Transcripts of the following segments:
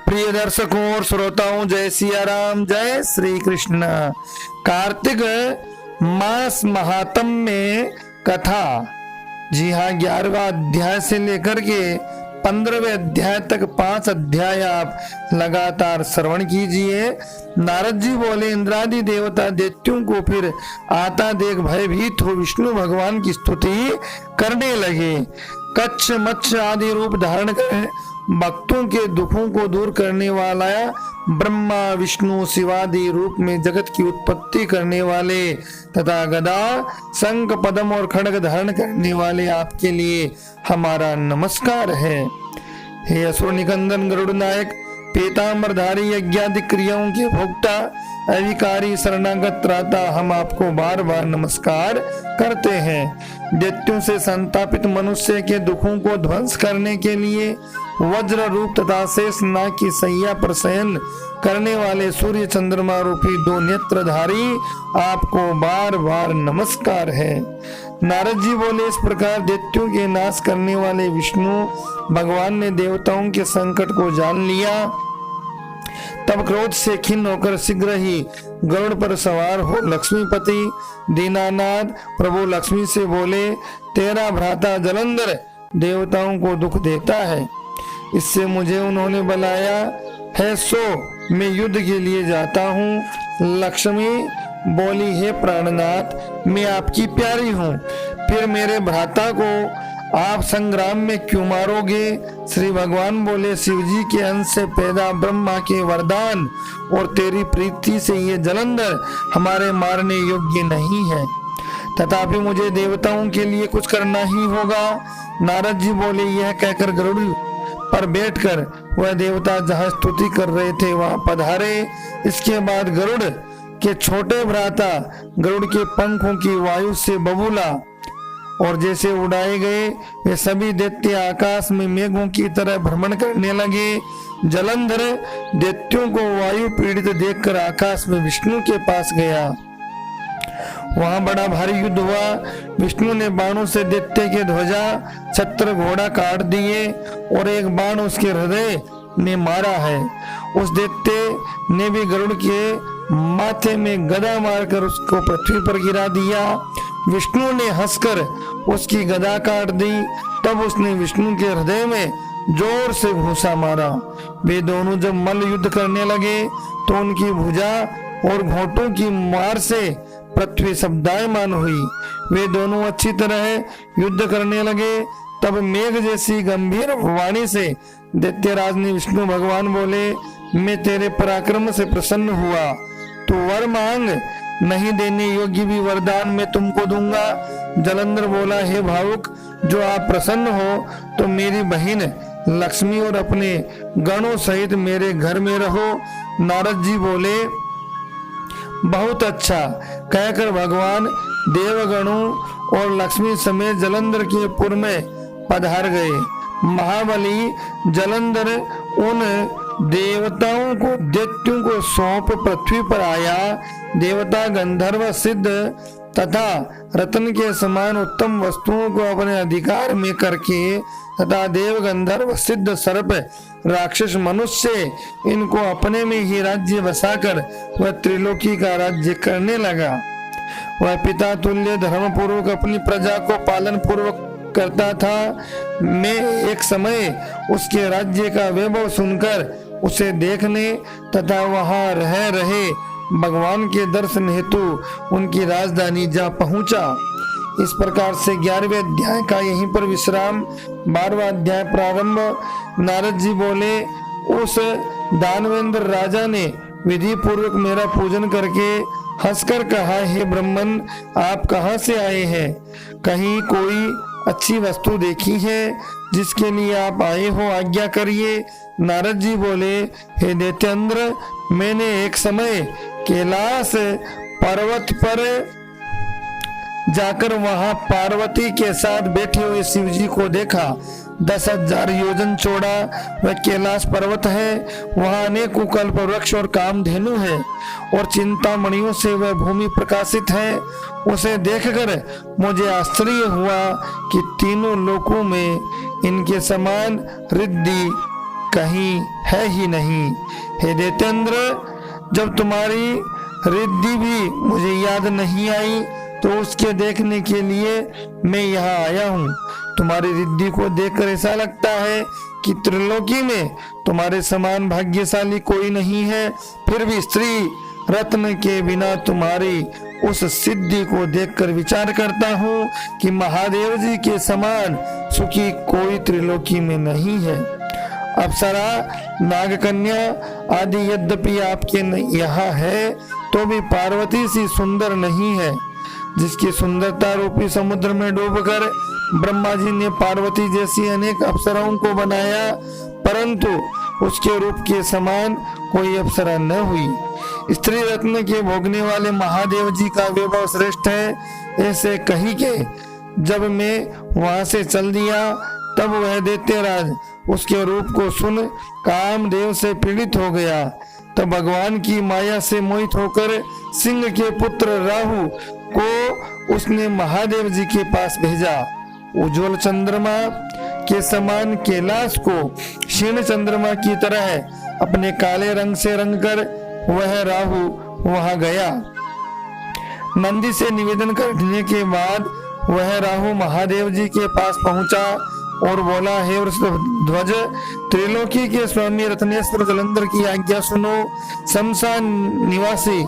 प्रिय दर्शकों और श्रोताओं, जय सिया राम, जय श्री कृष्ण। कार्तिक मास महात्म्य में कथा, जी हाँ, 11वां अध्याय से लेकर के 15वें अध्याय तक 5 अध्याय आप लगातार श्रवण कीजिए। नारद जी बोले, इंद्रादि देवता दैत्यों को फिर आता देख भयभीत हो विष्णु भगवान की स्तुति करने लगे। कच्छ मच्छ आदि रूप धारण कर भक्तों के दुखों को दूर करने वाला ब्रह्मा विष्णु शिवादि रूप में जगत की उत्पत्ति करने वाले तथा गदा शंख पद्म और खड्ग धारण करने वाले आपके लिए हमारा नमस्कार है। हे असुर निकंदन गरुड़ नायक, पीतांबरधारी, यज्ञादि क्रियाओं के भोक्ता, अविकारी, शरणागत त्राता, हम आपको बार बार नमस्कार करते हैं। दैत्यों से संतापित मनुष्य के दुखों को ध्वंस करने के लिए वज्र रूप तथा शेष नाग की सैया पर शयन करने वाले सूर्य चंद्रमा रूपी 2 नेत्रधारी आपको बार बार नमस्कार है। नारद जी बोले, इस प्रकार दैत्यों के नाश करने वाले विष्णु भगवान ने देवताओं के संकट को जान लिया। तब क्रोध से खिन्न होकर शीघ्र ही गरुड़ पर सवार हो लक्ष्मीपति दीनानाथ प्रभु लक्ष्मी से बोले, तेरा भ्राता जलंधर देवताओं को दुख देता है, इससे मुझे उन्होंने बुलाया है, सो मैं युद्ध के लिए जाता हूँ। लक्ष्मी बोली, हे प्राणनाथ, मैं आपकी प्यारी हूँ, फिर मेरे भ्राता को आप संग्राम में क्यों मारोगे? श्री भगवान बोले, शिवजी के अंश से पैदा ब्रह्मा के वरदान और तेरी प्रीति से ये जलंधर हमारे मारने योग्य नहीं है, तथापि मुझे देवताओं के लिए कुछ करना ही होगा। नारद जी बोले, यह कहकर गरुड़ पर बैठकर वह देवता जहाँ स्तुति कर रहे थे वहां पधारे। इसके बाद गरुड़ के छोटे भ्राता गरुड़ के पंखों की वायु से बबूला और जैसे उड़ाए गए वे सभी दैत्य आकाश में मेघों की तरह भ्रमण करने लगे। जलंधर दैत्यों को वायु पीड़ित देखकर आकाश में विष्णु के पास गया। वहां बड़ा भारी युद्ध हुआ। विष्णु ने बाणों से दैत्य के ध्वजा छत्र घोड़ा काट दिए और एक बाण उसके हृदय में मारा है। उस दैत्य ने भी गरुड़ के माथे में गदा मारकर उसको पृथ्वी पर गिरा दिया। विष्णु ने हंसकर उसकी गदा काट दी। तब उसने विष्णु के हृदय में जोर से घूंसा मारा। वे दोनों जब मल्ल युद्ध करने लगे तो उनकी भुजा और घोंटों की मार से पृथ्वी शब्दायमान हुई। वे दोनों अच्छी तरह युद्ध करने लगे। तब मेघ जैसी गंभीर वाणी से दैत्यराज ने विष्णु भगवान बोले, मैं तेरे पराक्रम से प्रसन्न हुआ, तू वर मांग, नहीं देने योग्य भी वरदान मैं तुमको दूंगा। जलंधर बोला, हे भावुक, जो आप प्रसन्न हो तो मेरी बहन लक्ष्मी और अपने गणों सहित मेरे घर में रहो। नारद जी बोले, बहुत अच्छा कहकर भगवान देवगणों और लक्ष्मी समेत जलंधर के पुर में पधार गए। महाबली जलंधर उन देवताओं को दैत्यों को सौंप पृथ्वी पर आया। देवता गंधर्व सिद्ध तथा रत्न के समान उत्तम वस्तुओं को अपने अधिकार में करके तथा देव गंधर्व सिद्ध सर्प राक्षस मनुष्य इनको अपने में ही राज्य बसाकर वह त्रिलोकी का राज्य करने लगा। वह पिता तुल्य धर्म पूर्वक अपनी प्रजा को पालन पूर्वक करता था। मैं एक समय उसके राज्य का वैभव सुनकर उसे देखने तथा वहां रह रहे भगवान के दर्शन हेतु उनकी राजधानी जा पहुंचा। इस प्रकार से 11वें अध्याय का यहीं पर विश्राम। 12वां अध्याय प्रारंभ। नारद जी बोले, उस दानवेंद्र राजा ने विधि पूर्वक मेरा पूजन करके हंसकर कहा, हे ब्राह्मण, आप कहाँ से आए हैं? कहीं कोई अच्छी वस्तु देखी है जिसके लिए आप आए हो? आज्ञा करिए। नारद जी बोले, हे दैत्येंद्र, मैंने एक समय कैलाश पर्वत पर जाकर वहां पार्वती के साथ बैठे हुए शिव जी को देखा। 10,000 योजन चौड़ा वह कैलाश पर्वत है। वहां अनेकों कल्प वृक्ष और कामधेनु है और चिंतामणियों से वह भूमि प्रकाशित है। उसे देखकर मुझे आश्चर्य हुआ कि तीनों लोकों में इनके समान रिद्धि कहीं है ही नहीं। हे दैत्येंद्र, जब तुम्हारी रिद्धि भी मुझे याद नहीं आई तो उसके देखने के लिए मैं यहाँ आया हूँ। तुम्हारी रिद्धि को देखकर ऐसा लगता है कि त्रिलोकी में तुम्हारे समान भाग्यशाली कोई नहीं है। फिर भी स्त्री रत्न के बिना तुम्हारी उस सिद्धि को देखकर विचार करता हूँ कि महादेव जी के समान सुखी कोई त्रिलोकी में नहीं है। अप्सरा, नागकन्या आदि यद्यपि आपके यहाँ है तो भी पार्वती सी सुंदर नहीं है। जिसकी सुंदरता रूपी समुद्र में डूबकर ब्रह्मा जी ने पार्वती जैसी अनेक अप्सराओं को बनाया, परंतु उसके रूप के समान कोई अप्सरा न हुई। स्त्री रत्न के भोगने वाले महादेव जी का वैभव श्रेष्ठ है, ऐसे कही के जब मैं वहां से चल दिया तब वह दैत्यराज उसके रूप को सुन कामदेव से पीड़ित हो गया। तब भगवान की माया से मोहित होकर सिंह के पुत्र राहु को उसने महादेव जी के पास भेजा। उज्ज्वल चंद्रमा के समान कैलाश को क्षीण चंद्रमा की तरह अपने काले रंग से रंगकर वह राहु वहां गया। नंदी से निवेदन करने के बाद वह राहु महादेव जी के पास पहुंचा और बोला, हे वृषध्वज, त्रिलोकी के स्वामी रत्नेश्वर जलंधर की आज्ञा सुनो। शमशान निवासी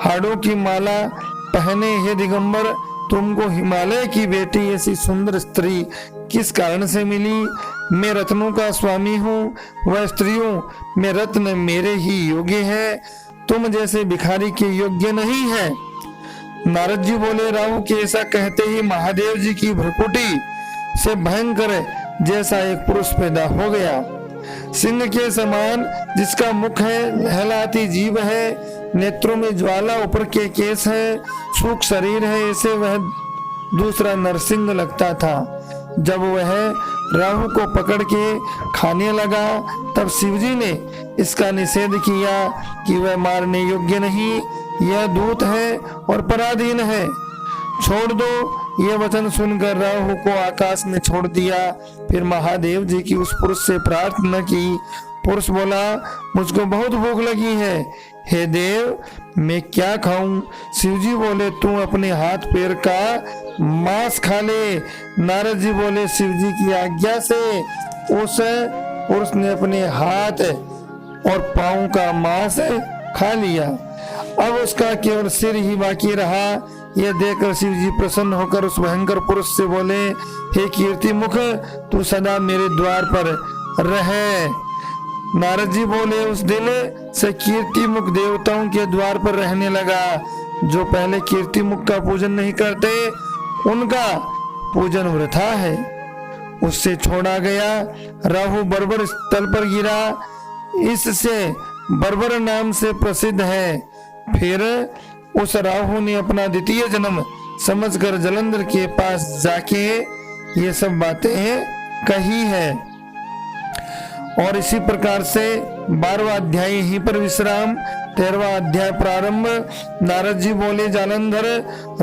हाड़ों की माला पहने हे दिगंबर, तुमको हिमालय की बेटी ऐसी सुंदर स्त्री किस कारण से मिली? मैं रत्नों का स्वामी हूँ, वह स्त्रियों में रत्न मेरे ही योग्य है, तुम जैसे भिखारी के योग्य नहीं है। नारद जी बोले, राहु के ऐसा कहते ही महादेव जी की भ्रुकुटी से भयंकर जैसा एक पुरुष पैदा हो गया। सिंह के समान जिसका मुख है, लहलाती जीभ है, नेत्रों में ज्वाला, ऊपर के केस है, सूख शरीर है, ऐसे वह दूसरा नरसिंह लगता था। जब वह राहु को पकड़ के खाने लगा तब शिवजी ने इसका निषेध किया कि वह मारने योग्य नहीं, यह दूत है और पराधीन है, छोड़ दो। यह वचन सुनकर राहु को आकाश में छोड़ दिया। फिर महादेव जी की उस पुरुष से प्रार्थना की। पुरुष बोला, मुझको बहुत भूख लगी है, हे देव मैं क्या खाऊं? शिवजी बोले, तू अपने हाथ पैर का मांस खा ले। नारद जी बोले, शिवजी की आज्ञा से उस पुरुष ने अपने हाथ और पांव का मांस खा लिया। अब उसका केवल सिर ही बाकी रहा। यह देखकर शिव जी प्रसन्न होकर उस भयंकर पुरुष से बोले, हे कीर्ति मुख, तू सदा मेरे द्वार पर रहे। नारद जी बोले, उस दिन से कीर्ति मुख देवताओं के द्वार पर रहने लगा। जो पहले कीर्ति मुख का पूजन नहीं करते उनका पूजन वृथा है। उससे छोड़ा गया। राहु बर्बर स्थल पर गिरा, इससे बर्बर नाम से प्रसिद्ध है। फिर उस राहु ने अपना द्वितीय जन्म समझकर जलंधर के पास जाके ये सब बातें कही है। और इसी प्रकार से 12वां अध्याय यहीं पर विश्राम। 13वां अध्याय प्रारंभ। नारद जी बोले, जालंधर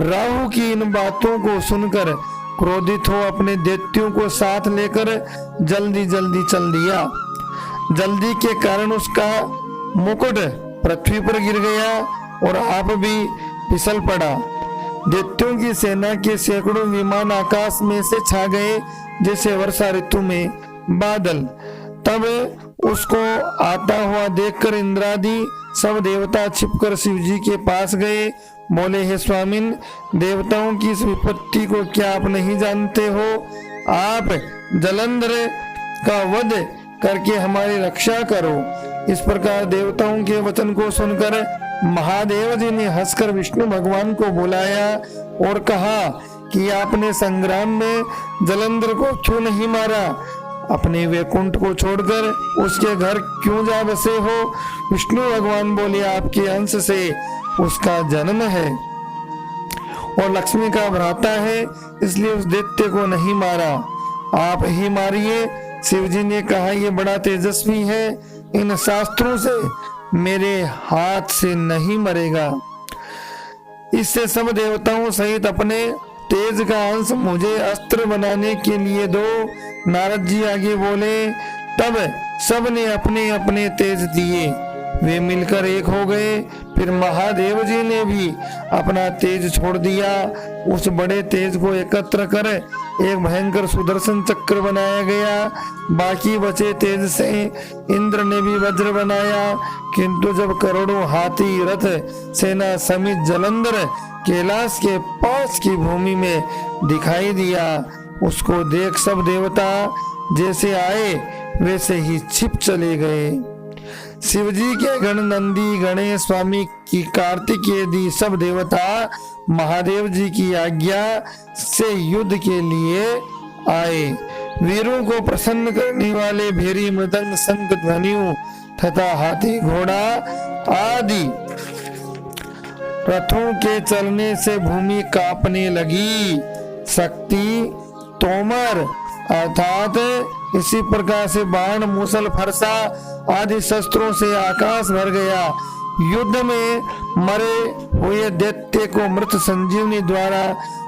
राहु की इन बातों को सुनकर क्रोधित हो अपने दैत्यों को साथ लेकर जल्दी जल्दी चल दिया। जल्दी के कारण उसका मुकुट पृथ्वी पर गिर गया और आप भी फिसल पड़ा। दैत्यों की सेना के सैकड़ों विमान आकाश में से छा गए जैसे वर्षा ऋतु में बादल। तब उसको आता हुआ देखकर इंद्रादि सब देवता छिपकर शिव जी के पास गए। बोले, हे स्वामिन, देवताओं की इस विपत्ति को क्या आप नहीं जानते हो? आप जलंधर का वध करके हमारी रक्षा करो। इस प्रकार देवताओं के वचन को सुनकर महादेव जी ने हंसकर विष्णु भगवान को बुलाया और कहा कि आपने संग्राम में जलंधर को क्यों नहीं मारा? अपने वैकुंठ को छोड़कर उसके घर क्यों जा बसे हो? विष्णु भगवान बोले, आपके अंश से उसका जन्म है और लक्ष्मी का भ्राता है, इसलिए उस दैत्य को नहीं मारा, आप ही मारिए। शिव जी ने कहा, यह बड़ा तेजस्वी है, इन शास्त्रों से मेरे हाथ से नहीं मरेगा। इससे सब देवताओं सहित अपने तेज का अंश मुझे अस्त्र बनाने के लिए दो। नारद जी आगे बोले। तब सबने अपने अपने तेज दिए, वे मिलकर एक हो गए। फिर महादेव जी ने भी अपना तेज छोड़ दिया। उस बड़े तेज को एकत्र कर एक भयंकर सुदर्शन चक्र बनाया गया। बाकी बचे तेज से इंद्र ने भी वज्र बनाया, किंतु जब करोड़ों हाथी रथ सेना समेत जलंधर कैलाश के पास की भूमि में दिखाई दिया, उसको देख सब देवता जैसे आए वैसे ही छिप चले गए। शिवजी के गण नंदी गणेश स्वामी की कार्तिकेय दी सब देवता महादेव जी की आज्ञा से युद्ध के लिए आए। वीरों को प्रसन्न करने वाले भेरी मृदंग शंख ध्वनियों तथा हाथी घोड़ा आदि रथों के चलने से भूमि कांपने लगी। शक्ति तोमर अर्थात इसी प्रकार से बाण मूसल फरसा आदि शस्त्रों से आकाश भर गया। युद्ध में मरे हुए दैत्य को मृत संजीवनी द्वारा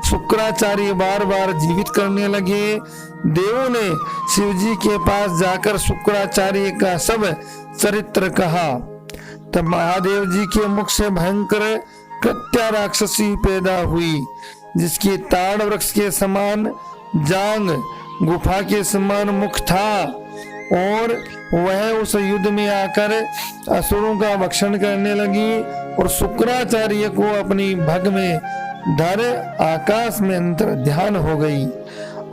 शुक्राचार्य बार बार जीवित करने लगे। देवों ने शिवजी के पास जाकर शुक्राचार्य का सब चरित्र कहा। तब महादेव जी के मुख से भयंकर कृत्या राक्षसी पैदा हुई, जिसकी ताड़ वृक्ष के समान जांग गुफा के समान मुख था, और वह उस युद्ध में आकर असुरों का भक्षण करने लगी और शुक्राचार्य को अपनी भग में धर आकाश में अंतर ध्यान हो गई।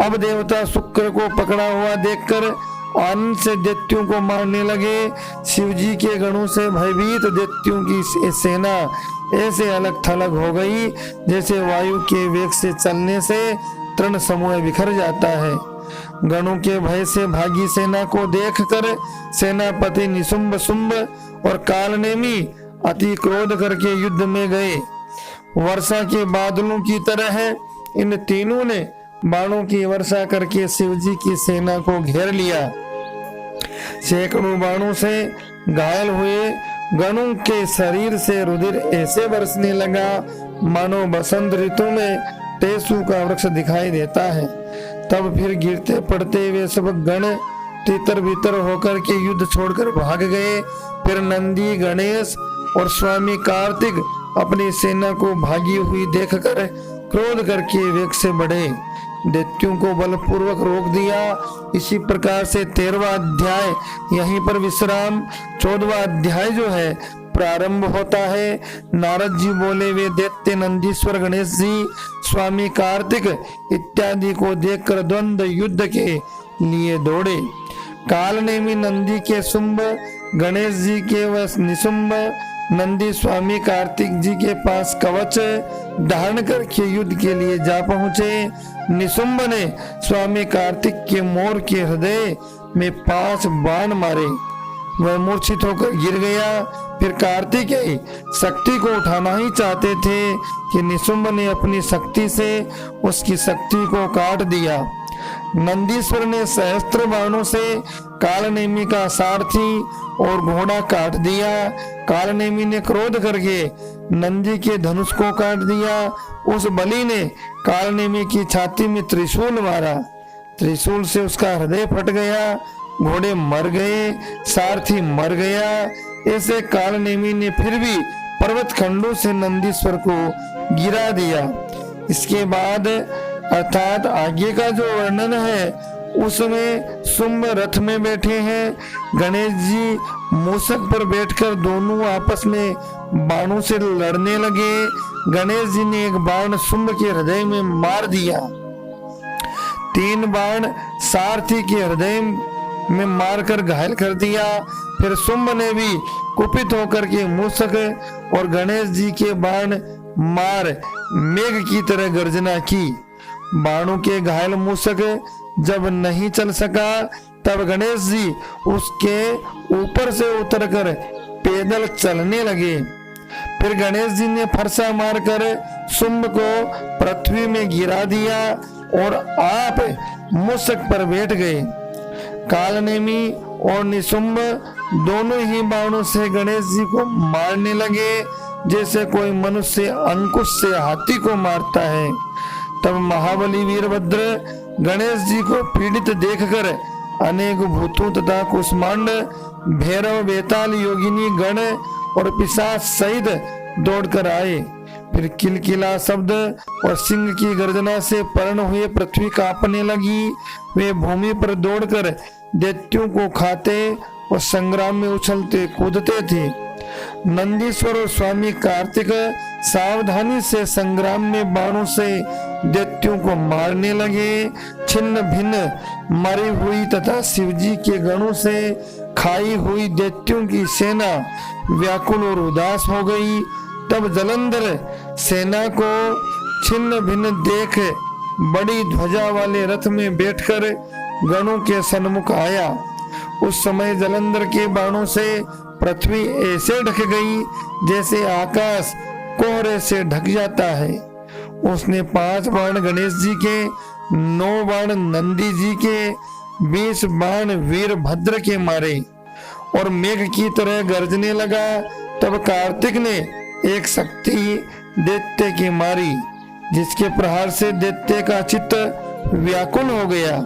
अब देवता शुक्र को पकड़ा हुआ देखकर आनंद से दैत्यों को मारने लगे। शिवजी के गणों से भयभीत दैत्यों की सेना ऐसे अलग थलग हो गई जैसे वायु के वेग से चलने से तृण समूह बिखर जाता है। गणों के भय से भागी सेना को देखकर सेनापति निशुंभ शुंभ और कालनेमी अति क्रोध करके युद्ध में गए। वर्षा के बादलों की तरह इन तीनों ने बाणों की वर्षा करके शिवजी की सेना को घेर लिया। सैकड़ों बाणों से घायल हुए गणों के शरीर से रुधिर ऐसे बरसने लगा मानो बसंत ऋतु में टेसू का वृक्ष दिखाई देता है। तब फिर गिरते पड़ते वे सब गण तितर बितर होकर के युद्ध छोड़कर भाग गए। फिर नंदी गणेश और स्वामी कार्तिक अपनी सेना को भागी हुई देखकर क्रोध करके वेग से बढ़े, दैत्यों को बलपूर्वक रोक दिया। इसी प्रकार से 13वां अध्याय यहीं पर विश्राम। 14वां अध्याय जो है प्रारंभ होता है। नारद जी बोले, वे दैत्य नंदीश्वर गणेश जी स्वामी कार्तिक इत्यादि को देखकर द्वंद्व युद्ध के लिए दौड़े। कालनेमी नंदी के शुंभ, गणेश जी के व निशुंभ नंदी स्वामी कार्तिक जी के पास कवच धारण करके युद्ध के लिए जा पहुंचे। निशुंभ ने स्वामी कार्तिक के मोर के हृदय में 5 बाण मारे, वह मूर्छित होकर गिर गया। फिर कार्तिकेय शक्ति को उठाना ही चाहते थे कि निशुंभ ने अपनी शक्ति से उसकी शक्ति को काट दिया। नंदीश्वर ने सहस्त्र बाणों से कालनेमी का सारथी और घोड़ा काट दिया। कालनेमी ने क्रोध करके नंदी के धनुष को काट दिया। उस बलि ने कालनेमी की छाती में त्रिशूल मारा, त्रिशूल से उसका हृदय फट गया, घोड़े मर गए, सारथी मर गया। ऐसे कालनेमी ने फिर भी पर्वत खंडों से नंदीश्वर को गिरा दिया। इसके बाद अर्थात आगे का जो वर्णन है उसमें शुंभ रथ में बैठे हैं, गणेश जी मूषक पर बैठकर दोनों आपस में बाणों से लड़ने लगे। गणेश जी ने एक बाण शुंभ के हृदय में मार दिया, 3 बाण सारथी के हृदय में मारकर घायल कर दिया। फिर शुंभ ने भी कुपित होकर के मूषक और गणेश जी के बाण मार मेघ की तरह गर्जना की। बाणों के घायल मूषक जब नहीं चल सका तब गणेश जी उसके ऊपर से उतरकर पैदल चलने लगे। फिर गणेश जी ने फरसा मारकर शुंभ को पृथ्वी में गिरा दिया और आप मूषक पर बैठ गए। कालनेमी और निशुंभ दोनों ही बाणों से गणेश जी को मारने लगे जैसे कोई मनुष्य अंकुश से हाथी को मारता है। तब महाबली वीरभद्र गणेश जी को पीड़ित देखकर अनेक भूतों तथा कुष्मांड, भैरव, बेताल, योगिनी गण और पिशाच सहित दौड़कर आए। फिर किलकिला शब्द और सिंह की गर्जना से पर्ण हुए पृथ्वी कांपने लगी। वे भूमि पर दौड़कर दैत्यों को खाते और संग्राम में उछलते कूदते थे। नंदीश्वर और स्वामी कार्तिक सावधानी से संग्राम में बाणों से दैत्यों को मारने लगे। छिन्न भिन्न मरी हुई तथा शिवजी के गणों से खाई हुई दैत्यों की सेना व्याकुल और उदास हो गई। तब जलंधर सेना को छिन्न भिन्न देख बड़ी ध्वजा वाले रथ में बैठकर गणों के सन्मुख आया। उस समय जलंधर के बाणों से पृथ्वी ऐसे ढक गई जैसे आकाश कोहरे से ढक जाता है। उसने 5 बाण गणेश जी के, 9 बाण नंदी जी के, 20 बाण वीरभद्र के मारे और मेघ की तरह गरजने लगा। तब कार्तिक ने एक शक्ति दैत्य की मारी, जिसके प्रहार से दैत्य का चित्त व्याकुल हो गया।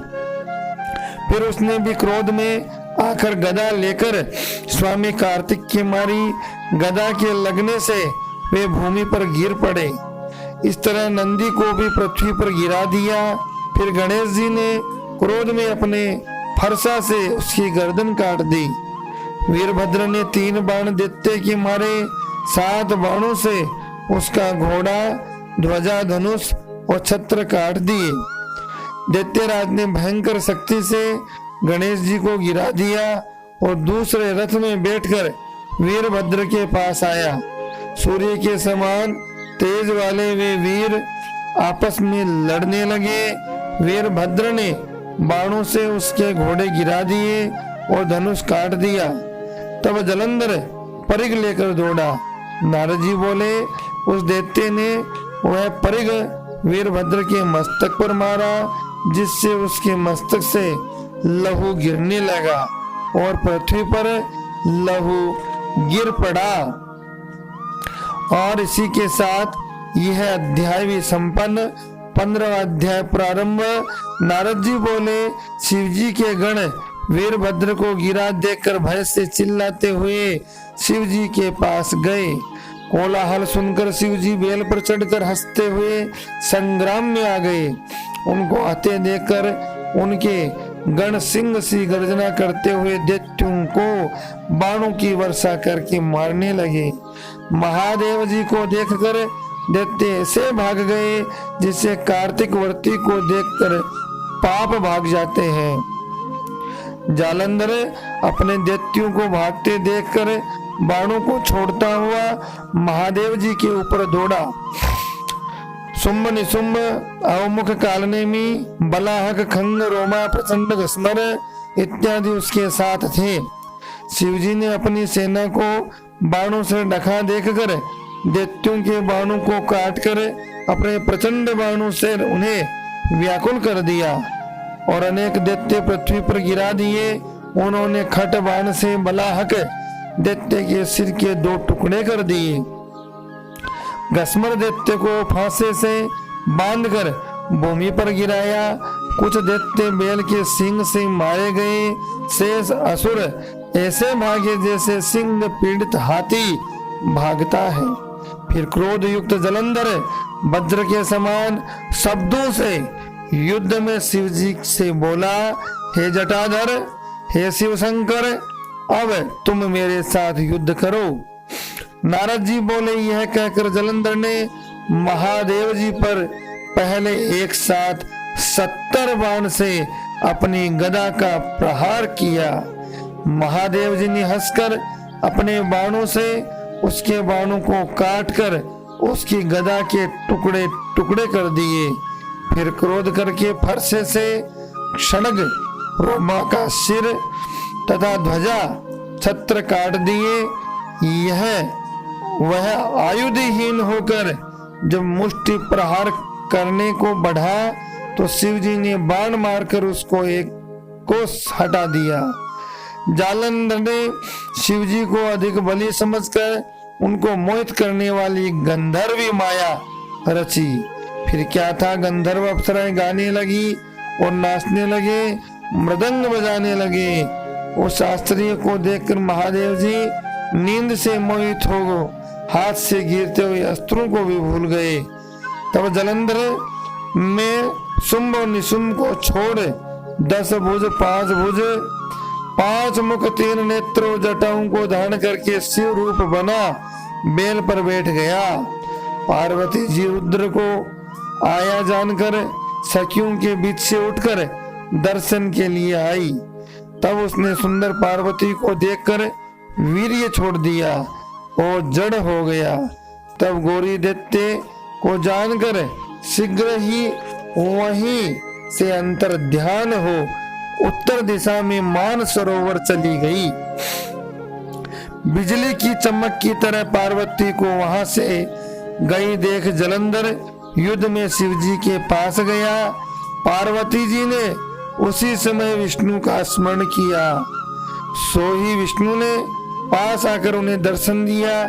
फिर उसने भी क्रोध में आकर गदा लेकर स्वामी कार्तिक की मारी। गदा के लगने से वे भूमि पर गिर पड़े। इस तरह नंदी को भी पृथ्वी पर गिरा दिया। फिर गणेश जी ने क्रोध में अपने फरसा से उसकी गर्दन काट दी। वीरभद्र ने 3 बाण दैत्य के मारे। 7 बाणों से उसका घोड़ा, ध्वजा, धनुष और छत्र काट दिए। दैत्यराज ने भयंकर शक्ति से गणेश जी को गिरा दिया और दूसरे रथ में बैठकर वीरभद्र के पास आया। सूर्य के समान तेज वाले वे वीर आपस में लड़ने लगे। वीरभद्र ने बाणों से उसके घोड़े गिरा दिए और धनुष काट दिया। तब जलंधर परिग लेकर दौड़ा। नारद जी बोले, उस दैत्य ने वह परिग वीरभद्र के मस्तक पर मारा, जिससे उसके मस्तक से लहू गिरने लगा और पृथ्वी पर लहू गिर पड़ा। और इसी के साथ यह अध्याय भी संपन्न। 15वां अध्याय प्रारंभ। नारद जी बोले, शिवजी के गण वीरभद्र को गिरा देखकर भय से चिल्लाते हुए शिवजी के पास गए। कोलाहल सुनकर शिवजी बेल पर चढ़कर हंसते हुए संग्राम में आ गए। उनको आते देखकर उनके गण सिंह सी गर्जना करते हुए दैत्यों को बाणों की वर्षा करके मारने लगे। महादेव जी को देखकर दैत्य ऐसे भाग गए जिससे कार्तिक वर्ती को देखकर पाप भाग जाते हैं। जालंधर अपने दैत्यों को भागते देखकर बाणों को छोड़ता हुआ महादेव जी के ऊपर दौड़ा। शुंभ निशुंभ अवमुख कालनेमी बलाहक खंग रोमा प्रचंड घस्मर इत्यादि उसके साथ थे। शिवजी ने अपनी सेना को बाणों से ढका देखकर दैत्यों के बाणों को काटकर अपने प्रचंड बाणों से उन्हें व्याकुल कर दिया और अनेक दैत्य पृथ्वी पर गिरा दिए। उन्होंने खट बाण से बलाहक दैत्य के सिर के 2 टुकड़े कर दिए। घस्मर दैत्य को फांसे से बांधकर भूमि पर गिराया। कुछ दैत्य बैल के सिंग से मारे गए। शेष असुर ऐसे भागे जैसे सिंह पीड़ित हाथी भागता है। फिर क्रोध युक्त जलंधर वज्र के समान शब्दों से युद्ध में शिवजी से बोला, हे जटाधर, हे शिव शंकर, अब तुम मेरे साथ युद्ध करो। नारद जी बोले, यह कहकर जलंधर ने महादेव जी पर पहले एक साथ 70 बाण से अपनी गदा का प्रहार किया। महादेव जी ने हंसकर अपने बाणों से उसके बाणों को काटकर उसकी गदा के टुकड़े टुकड़े कर दिए। फिर क्रोध करके फरसे से क्षणग रोमा का सिर तथा ध्वजा छत्र काट दिए। यह वह आयुधहीन होकर जब मुष्टि प्रहार करने को बढ़ा तो शिवजी ने बाण मारकर उसको एक कोस हटा दिया। जालंधर ने शिवजी को अधिक बली समझकर उनको मोहित करने वाली गंधर्वी माया रची। फिर क्या था, गंधर्व अप्सराएं गाने लगी और नाचने लगे, मृदंग बजाने लगे। उस शास्त्रीय को देखकर महादेव जी नींद से मोहित हो गए, हाथ से गिरते हुए अस्त्रों को भी भूल गए। तब जलंधर में शुंभ और निशुंभ को छोड़ 10 भुज 5 भुज 5 मुख 3 नेत्रों जटाओं को धारण करके शिव रूप बना बेल पर बैठ गया। पार्वती जी रुद्र को आया जानकर सखियों के बीच से उठकर दर्शन के लिए आई। तब उसने सुंदर पार्वती को देखकर वीर्य छोड़ दिया और जड़ हो गया। तब गौरी दैत्य को जानकर शीघ्र ही वहीं से अंतर ध्यान हो उत्तर दिशा में मान सरोवर चली गई। बिजली की चमक की तरह पार्वती को वहां से गई देख जलंधर युद्ध में शिवजी के पास गया। पार्वती जी ने उसी समय विष्णु का स्मरण किया। सो ही विष्णु ने पास आकर उन्हें दर्शन दिया।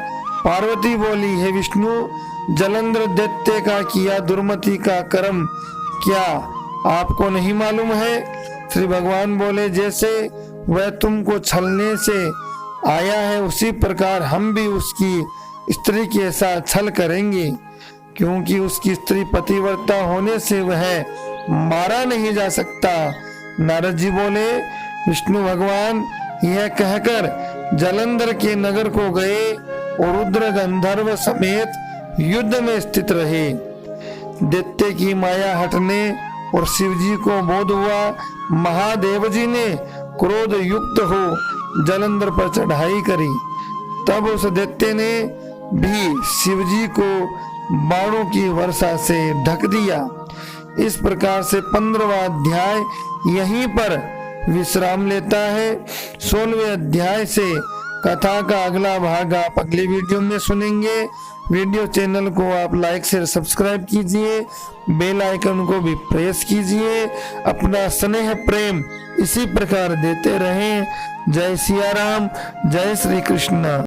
पार्वती बोली, हे विष्णु, जलंधर दैत्य का किया दुर्मति का कर्म क्या आपको नहीं मालूम है? श्री भगवान बोले, जैसे वह तुमको छलने से आया है उसी प्रकार हम भी उसकी स्त्री के साथ छल करेंगे, क्योंकि उसकी स्त्री पतिव्रता होने से वह मारा नहीं जा सकता। नारद जी बोले, विष्णु भगवान यह कहकर जलंधर के नगर को गए और रुद्र गंधर्व समेत युद्ध में स्थित रहे। दैत्य की माया हटने और शिवजी को बोध हुआ। महादेव जी ने क्रोध युक्त हो जलंधर पर चढ़ाई करी। तब उस दैत्य ने भी शिवजी को बाणों की वर्षा से ढक दिया। इस प्रकार से 15वां अध्याय यहीं पर विश्राम लेता है। 16वें अध्याय से कथा का अगला भाग आप अगले वीडियो में सुनेंगे। वीडियो चैनल को आप लाइक शेयर सब्सक्राइब कीजिए, बेल आइकन को भी प्रेस कीजिए। अपना स्नेह प्रेम इसी प्रकार देते रहें। जय सिया राम, जय श्री कृष्ण।